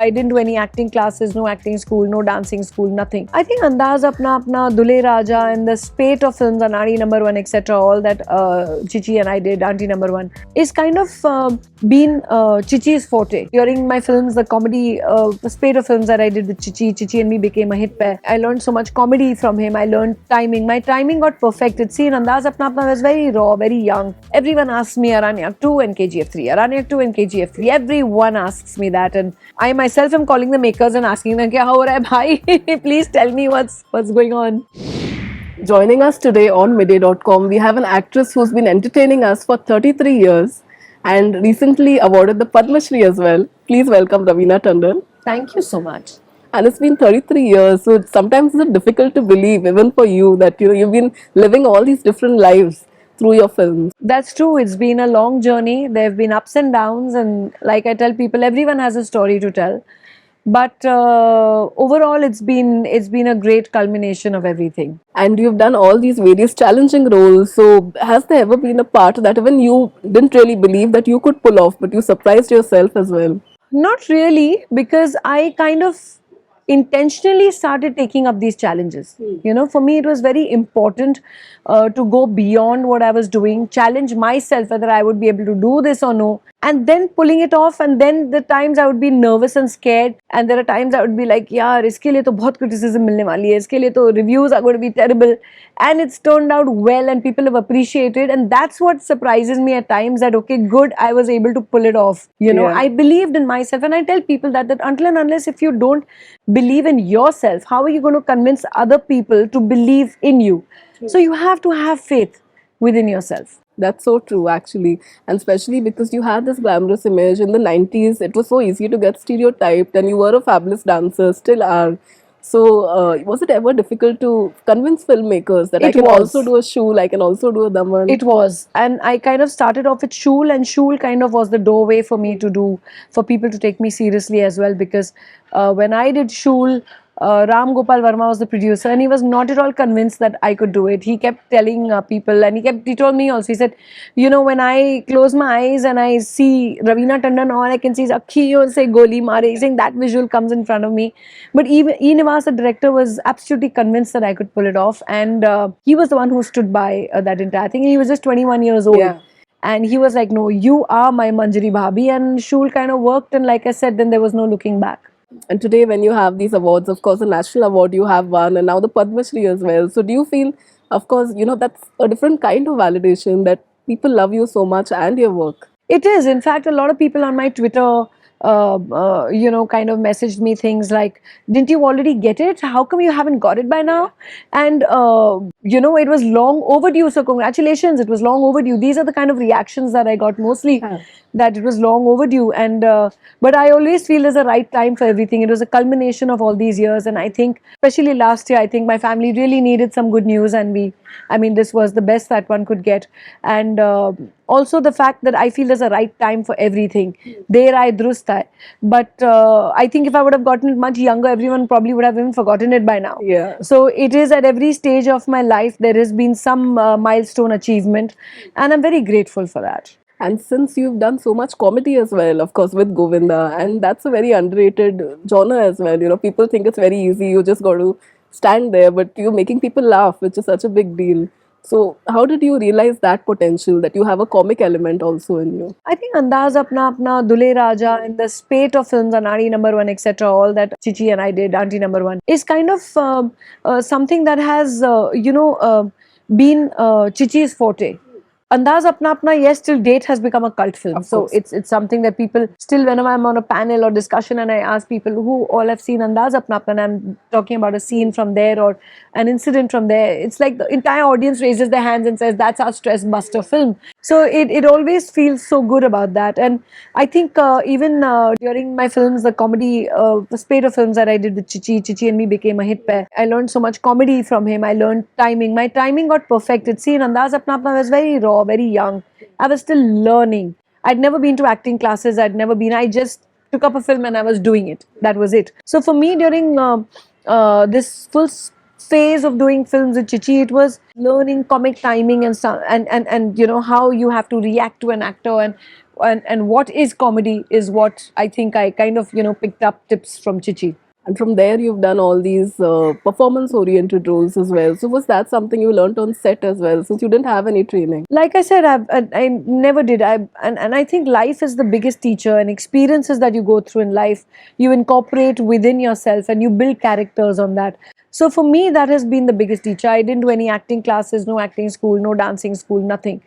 I didn't do any acting classes, no acting school, no dancing school, nothing. I think Andaz Apna Apna, Dule Raja, and the spate of films, Anadi number 1, etc., all that Chichi and I did, Auntie number 1, is kind of been Chichi's forte. During my films, the comedy, the spate of films that I did with Chichi and me became a hit pair. I learned so much comedy from him. I learned timing. My timing got perfected. See, in Andaz Apna Apna, I was very raw, very young. Everyone asks me Aranyak 2 and KGF 3, Aranyak 2 and KGF 3. Everyone asks me that, and I myself am calling the makers and asking them, "Kya ho raha hai, bhai? Please tell me what's going on." Joining us today on midday.com, we have an actress who's been entertaining us for 33 years and recently awarded the Padma Shri as well. Please welcome Raveena Tandon. Thank you so much. And it's been 33 years, so sometimes it's difficult to believe, even for you, that you've been living all these different lives through your films. That's true. It's been a long journey. There have been ups and downs, and like I tell people, everyone has a story to tell. But overall, it's been a great culmination of everything. And you've done all these various challenging roles. So, has there ever been a part that even you didn't really believe that you could pull off, but you surprised yourself as well? Not really, because I kind of intentionally started taking up these challenges. You know, for me, it was very important to go beyond what I was doing, challenge myself whether I would be able to do this or no, and then pulling it off. And then the times I would be nervous and scared, and there are times I would be like, "Yaar, iske liye to bahut criticism milne wali hai. Iske liye to reviews are going to be terrible," and it's turned out well, and people have appreciated, and that's what surprises me at times. That okay, good, I was able to pull it off. You know, Yeah. I believed in myself, and I tell people that until and unless if you don't believe in yourself, how are you going to convince other people to believe in you? So you have to have faith within yourself. That's so true, actually. And especially because you had this glamorous image in the 90s, it was so easy to get stereotyped, and you were a fabulous dancer, still are. So, was it ever difficult to convince filmmakers that I It can was. also do a shool, I can also do a daman? It was, and I kind of started off with Shul, and Shul kind of was the doorway for me to do, for people to take me seriously as well. Because when I did Shul, Gopal Varma was the producer, and he was not at all convinced that I could do it. He kept telling people, and he told me also. He said, "You know, when I close my eyes and I see Raveena Tandon, all I can see is Akhiyon se goli mare." He's saying that visual comes in front of me. But even Nivas, the director, was absolutely convinced that I could pull it off, and he was the one who stood by that entire thing. He was just 21 years old. Yeah. And he was like, "No, you are my Manjari Bhabhi," and Shul kind of worked, and like I said, then there was no looking back. And today, when you have these awards, of course, the national award you have won, and now the Padma Shri as well. So, do you feel, of course, that's a different kind of validation that people love you so much and your work? It is. In fact, a lot of people on my Twitter, kind of messaged me things like, "Didn't you already get it? How come you haven't got it by now?" And, it was long overdue. So, congratulations. It was long overdue. These are the kind of reactions that I got mostly, that it was long overdue. And, but I always feel there's a right time for everything. It was a culmination of all these years. And I think, especially last year, I think my family really needed some good news. And this was the best that one could get. And, also the fact that I feel there's a right time for everything. Der aaye durust aaye. But I think if I would have gotten it much younger, everyone probably would have even forgotten it by now. Yeah. So it is at every stage of my life, there has been some milestone achievement, and I'm very grateful for that. And since you've done so much comedy as well, of course, with Govinda, and that's a very underrated genre as well. People think it's very easy, you just got to stand there, but you're making people laugh, which is such a big deal. So, how did you realize that potential, that you have a comic element also in you? I think Andaz Apna Apna, Dule Raja, and the spate of films, Anadi number 1, etc., all that Chichi and I did, Auntie number 1, is kind of something that has, been Chichi's forte. Andaz Apna Apna, yes, till date has become a cult film. Of So course. it's something that people still, whenever I'm on a panel or discussion and I ask people who all have seen Andaz Apna Apna, and I'm talking about a scene from there or an incident from there, it's like the entire audience raises their hands and says, "That's our stress buster film." So it always feels so good about that. And I think even during my films, the comedy, the spate of films that I did with Chichi and me became a hit pair. I learned so much comedy from him. I learned timing. My timing got perfected. See, in Andaz Apna Apna, I was very raw, very young. I was still learning. I'd never been to acting classes. I just took up a film and I was doing it. That was it. So for me, during this full phase of doing films with Chichi, it was learning comic timing and stuff, and how you have to react to an actor, and and what is comedy is what I think I kind of picked up tips from Chichi. And from there, you've done all these performance-oriented roles as well. So was that something you learned on set as well, since you didn't have any training? Like I said, I never did. And I think life is the biggest teacher, and experiences that you go through in life, you incorporate within yourself and you build characters on that. So for me, that has been the biggest teacher. I didn't do any acting classes, no acting school, no dancing school, nothing.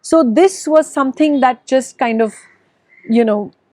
So this was something that just kind of,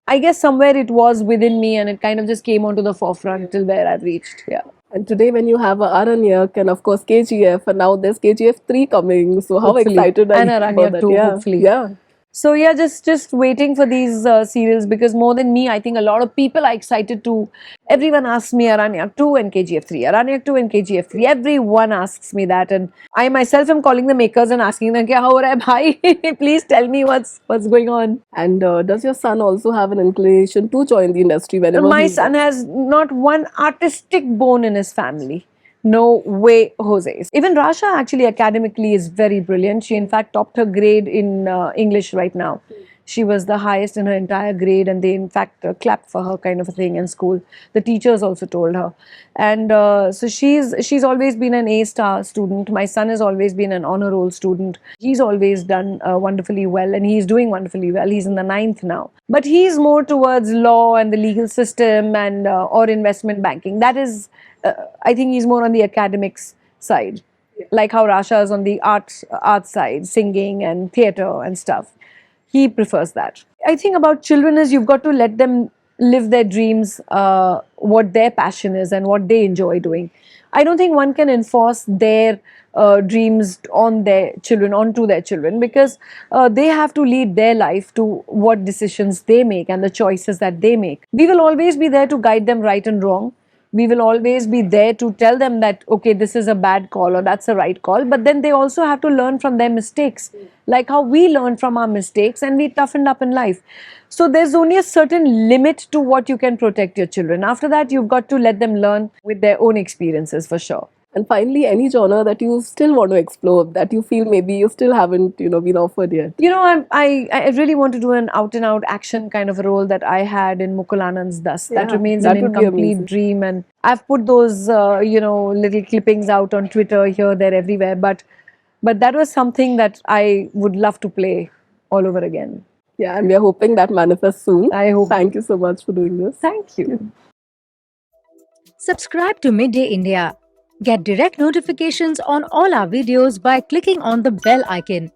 I guess somewhere it was within me, and it kind of just came onto the forefront till where I've reached. Yeah. And today, when you have Aranyak and of course KGF, and now there's KGF 3 coming, so how Hopefully. excited are And you Aranya about that? too, Yeah, hopefully. yeah. So yeah, just waiting for these serials, because more than me, I think a lot of people are excited to. Everyone asks me Aranyak 2 and KGF 3, Aranyak 2 and KGF 3. Everyone asks me that, and I myself am calling the makers and asking them, "Kya ho raha hai, bhai? Please tell me what's going on." And does your son also have an inclination to join the industry whenever My he's son has not one artistic bone in his family. No way, Jose. Even Rasha actually academically is very brilliant. She, in fact, topped her grade in English right now. She was the highest in her entire grade, and they, in fact, clapped for her, kind of a thing in school. The teachers also told her, and so she's always been an A-star student. My son has always been an honor roll student. He's always done wonderfully well, and he's doing wonderfully well. He's in the ninth now, but he's more towards law and the legal system and or investment banking. That is, I think he's more on the academics side, like how Rasha is on the art side, singing and theater and stuff. He prefers that. I think about children is you've got to let them live their dreams, what their passion is and what they enjoy doing. I don't think one can enforce their dreams on their children, onto their children, because they have to lead their life to what decisions they make and the choices that they make. We will always be there to guide them right and wrong. We will always be there to tell them that, okay, this is a bad call or that's a right call, but then they also have to learn from their mistakes, like how we learn from our mistakes and we toughened up in life. So there's only a certain limit to what you can protect your children. After that, you've got to let them learn with their own experiences, for sure. And finally, any genre that you still want to explore, that you feel maybe you still haven't, been offered yet? I really want to do an out and out action kind of a role that I had in Mukulanand's Dust. That Yeah, remains that an would be amazing. incomplete dream, and I've put those little clippings out on Twitter, here, there, everywhere. But that was something that I would love to play all over again. Yeah, and we are hoping that manifests soon. I hope. Thank you so much for doing this. Thank you. Subscribe to Midday India. Get direct notifications on all our videos by clicking on the bell icon.